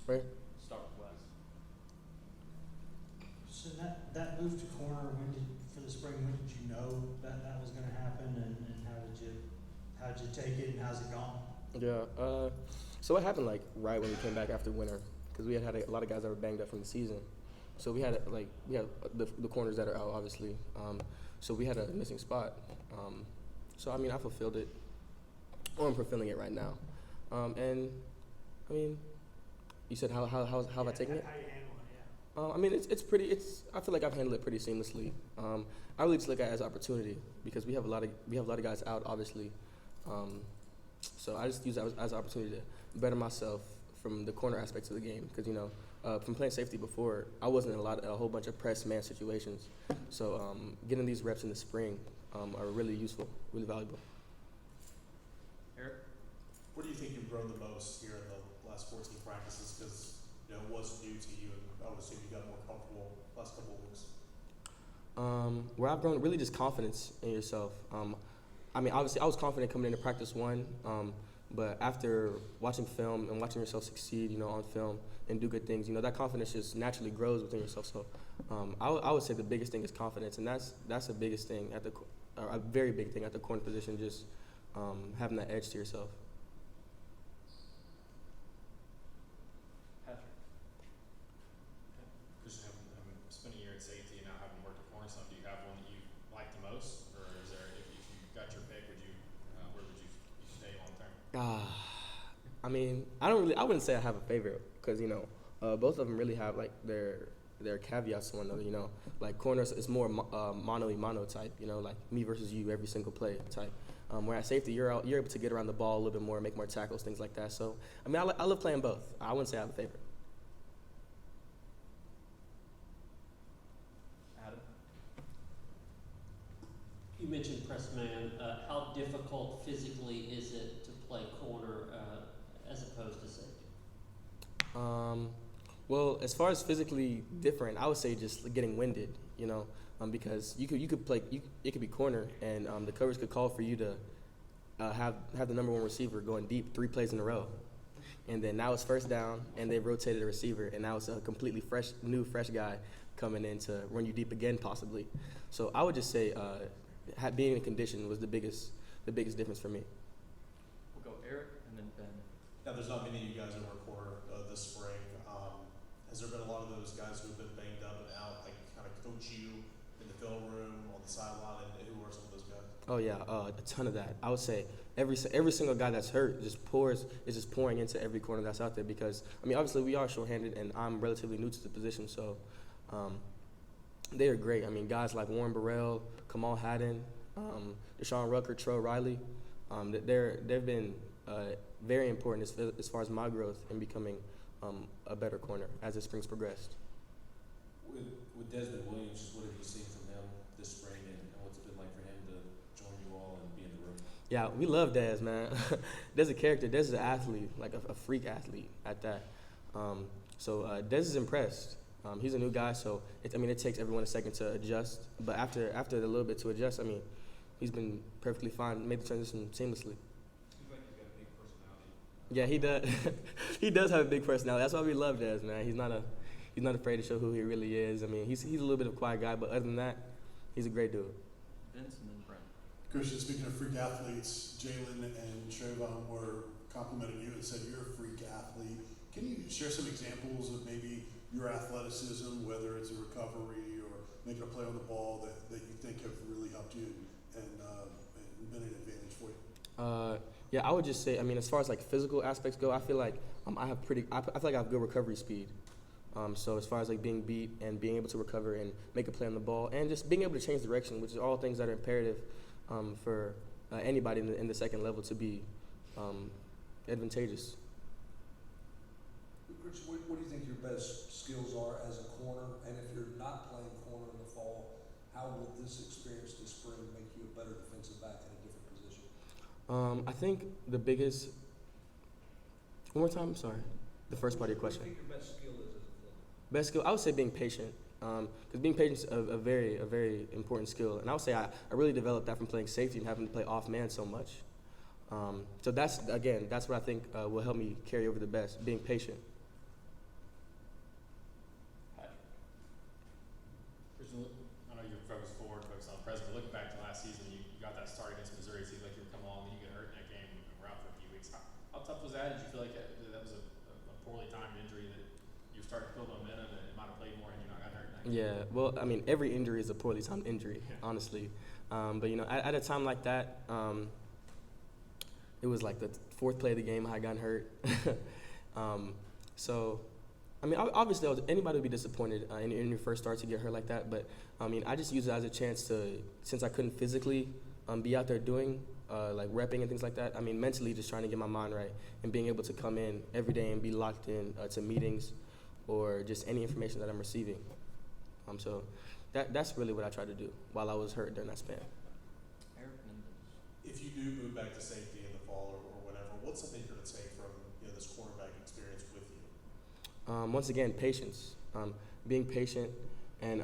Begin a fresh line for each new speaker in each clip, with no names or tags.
Right.
Start with Wes.
So that move to corner, for the spring, when did you know that was gonna happen, and how did you take it, and how's it gone?
Yeah. So what happened like right when we came back after winter? Because we had a lot of guys that were banged up from the season. So we had the corners that are out obviously. So we had a missing spot. So I mean I fulfilled it, or I'm fulfilling it right now. And I mean, you said how have I taken it?
How you handle it, yeah.
I mean, I feel like I've handled it pretty seamlessly. I really just look at it as opportunity because we have a lot of guys out, obviously. So I just use that as an opportunity to better myself from the corner aspects of the game because from playing safety before, I wasn't in a whole bunch of press man situations. So getting these reps in the spring are really useful, really valuable.
Eric?
Where do you think you've grown the most here in the last 14 practices? Because it was new to you, and I would assume you got more comfortable last couple of weeks.
Where I've grown, really just confidence in yourself. I mean, obviously, I was confident coming into practice one, but after watching film and watching yourself succeed, on film and do good things, that confidence just naturally grows within yourself. So, I would say the biggest thing is confidence, and that's the biggest thing a very big thing at the corner position, just having that edge to yourself.
Patrick?
Just having spent a year at safety and now having worked at corner some, do you have one that you like the most, or is there, if you got your pick, where would you stay long term?
I mean, I wouldn't say I have a favorite because both of them really have like their caveats to one another. Like corners is more mono type. Like me versus you every single play type. Where at safety you're able to get around the ball a little bit more, make more tackles, things like that. So I mean, I love playing both. I wouldn't say I have a favorite.
Adam?
You mentioned press man. How difficult physically is it to play corner as opposed to safety?
Well, as far as physically different, I would say just getting winded, because you could play, it could be corner, and the coverage could call for you to have the number one receiver going deep 3 plays in a row, and then now it's first down, and they've rotated a receiver, and now it's a completely fresh guy coming in to run you deep again possibly. So I would just say being in condition was the biggest difference for me.
We'll go Eric and then Ben.
Now, there's not many of you guys that were corner this spring. Has there been a lot of those guys who have been banged up and out, like kind of coach you in the film room, on the sideline, and who are some of those guys?
Oh yeah, a ton of that. I would say every single guy that's hurt is just pouring into every corner that's out there because I mean obviously we are short-handed and I'm relatively new to the position, so they are great. I mean guys like Warren Burrell, Kamal Haddon, Deshaun Rucker, Tro Riley, they've been very important as far as my growth in becoming a better corner as the spring's progressed.
With Desmond Williams, what have you seen from him this spring, and what's it been like for him to join you all and be in the room?
Yeah, we love Dez, man. Dez a character. Dez is an athlete, like a freak athlete at that. So Dez is impressed. He's a new guy, so it takes everyone a second to adjust. But after a little bit to adjust, he's been perfectly fine, made the transition seamlessly.
Seems like he's got a big personality.
Yeah, he does. He does have a big personality. That's why we love Dez, man. He's not afraid to show who he really is. I mean, he's a little bit of a quiet guy, but other than that, he's a great dude.
Vince and then Brent.
Christian, speaking of freak athletes, Jalen and Trayvon were complimenting you and said you're a freak athlete. Can you share some examples of maybe your athleticism, whether it's a recovery or making a play on the ball that you think have really helped you and been an advantage for you?
Yeah, I would just say, as far as like physical aspects go, I feel like I feel like I have good recovery speed. So as far as like being beat and being able to recover and make a play on the ball and just being able to change direction, which is all things that are imperative for anybody in the second level to be advantageous.
Chris, what do you think your best skills are as a corner? And if you're not playing corner in the fall, how will this experience this spring make you a better defensive back in a different position?
I think the biggest. One more time. Sorry, the first part of your question.
What do you think your best skill is as a corner?
Best skill, I would say being patient. Because being patient is a very important skill, and I would say I really developed that from playing safety and having to play off man so much. So that's what I think will help me carry over the best, being patient.
start to build momentum and it might have played more and you not got hurt.
Yeah, well, I mean, every injury is a poorly timed injury, honestly. But you know, at a time like that, it was like the fourth play of the game I had gotten hurt. So, I mean, obviously, anybody would be disappointed in your first start to get hurt like that. But I mean, I just used it as a chance to, since I couldn't physically be out there doing like repping and things like that. I mean, mentally, just trying to get my mind right and being able to come in every day and be locked in to meetings or just any information that I'm receiving. So that's really what I tried to do while I was hurt during that span.
Eric and then Vince.
If you do move back to safety in the fall or whatever, what's something you're going to take from this cornerback experience with you?
Once again, patience. Being patient and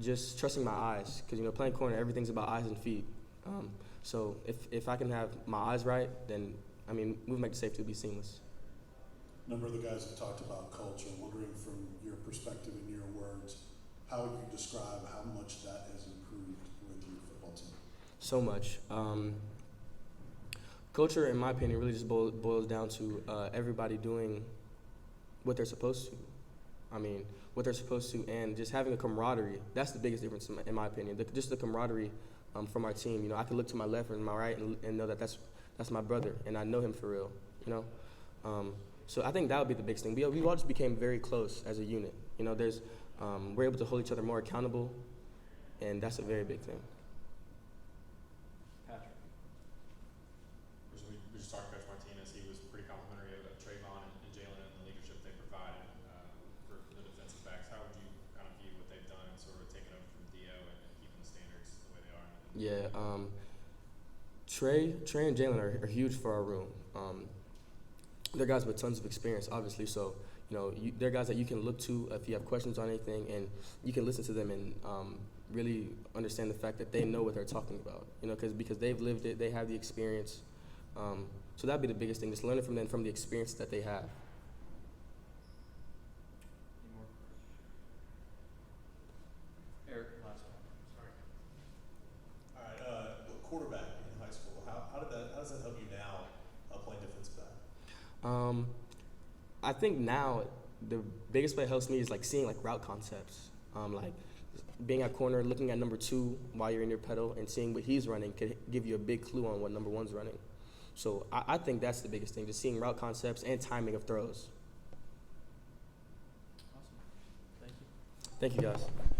just trusting my eyes, because playing corner, everything's about eyes and feet. So if I can have my eyes right, then I mean, moving back to safety will be seamless.
A number of the guys have talked about culture. Wondering from your perspective and your words, how would you describe how much that has improved with your football team?
So much. Culture, in my opinion, really just boils down to everybody doing what they're supposed to. I mean, what they're supposed to, and just having a camaraderie. That's the biggest difference, in my opinion. Just the camaraderie from our team. I can look to my left or my right and know that that's my brother, and I know him for real. So I think that would be the biggest thing. We all just became very close as a unit. We're able to hold each other more accountable, and that's a very big thing.
Patrick.
We just talked to Coach Martinez. He was pretty complimentary of Trayvon and Jalen and the leadership they provided for the defensive backs. How would you kind of view what they've done and sort of taken over from Dio and keeping the standards the way they are?
Yeah, Trey and Jalen are huge for our room. They're guys with tons of experience, obviously. So they're guys that you can look to if you have questions on anything, and you can listen to them and really understand the fact that they know what they're talking about. Because they've lived it, they have the experience. So that'd be the biggest thing, just learning from them, from the experience that they have.
Any more? Eric, last one. Sorry.
All right, quarterback in high school. How does that help you now playing defensive back?
I think now the biggest way it helps me is like seeing like route concepts, like being at corner, looking at number 2 while you're in your pedal and seeing what he's running could give you a big clue on what number 1's running. So I think that's the biggest thing, just seeing route concepts and timing of throws.
Awesome. Thank you.
Thank you, guys.